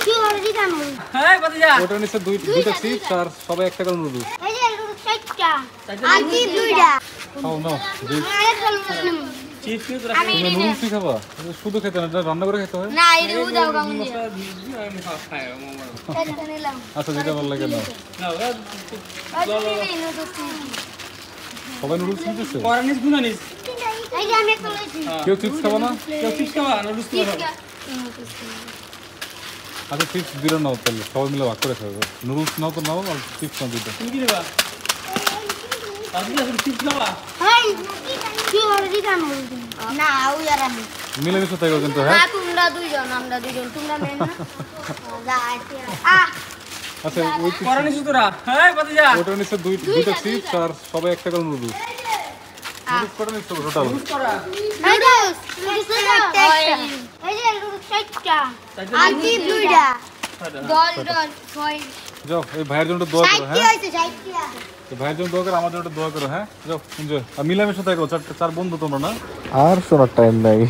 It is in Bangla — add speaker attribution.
Speaker 1: কি অলরেডি জানো
Speaker 2: হ্যাঁ ভাতিজা
Speaker 3: ওটা নিচে দুইটা চিপস আর সবাই একটা করে নুডলস
Speaker 1: এই যে চারটা আর কি দুইটা
Speaker 3: খাও নাও
Speaker 2: চিপস নিয়ে তোরা
Speaker 1: আমি
Speaker 3: তুমি নুডলসই খাবা শুধু খেতে না এটা রান্না করে খেতে হয়
Speaker 1: না এটা উদাও কাম দিয়ে
Speaker 2: আমি খাই মামা
Speaker 1: এটা নিলাম
Speaker 3: আচ্ছা যেটা ভালো লাগে নাও
Speaker 2: না
Speaker 3: সবাই নুডলস নিতেছে
Speaker 2: পরানিস গুনানিস
Speaker 1: এই যে আমি একটা লইছি
Speaker 3: কেউ চিপস খাবা না
Speaker 2: কেউ চিপস খাবা নুডলস খাবা
Speaker 3: আচ্ছা চিপস দুটো নাও তাহলে সবাই মিলে ভাগ করে খাবে নুডলস নাও তো নাও আর চিপস নাও দুটো
Speaker 2: তুমি কি নেবা ভাতিজা তুমি চিপস খাবা
Speaker 1: এই কি অলরেডি জানো না ওই আর আমি
Speaker 3: মিলেমিশে থাকো কিন্তু
Speaker 1: না
Speaker 3: হ্যাঁ
Speaker 1: তোমরা দুইজন আমরা দুইজন তোমরা মেন না যা
Speaker 3: আচ্ছা ওই চিপস
Speaker 2: পরানিস তোরা হ্যাঁ ভাতিজা
Speaker 3: ওটার নিচে দুইটা চিপস আর সবাই একটা করে নুডলস নুডলস কটা নিচ্ছ টোটাল
Speaker 2: তোরা
Speaker 1: এই যে চারটা আর কি দুইটা দল ছয়
Speaker 3: যাও এই ভাইয়ের জন্য দোয়া করো
Speaker 1: কি
Speaker 3: হ্যাঁ
Speaker 1: হইছে চারটা
Speaker 3: এই ভাইয়ের জন্য দোয়া করো আমার জন্য দোয়া করো হ্যাঁ যাও এনজয় আর মিলামিশে থাকো চার বন্ধু তোমরা না আর শোনার টাইম নাই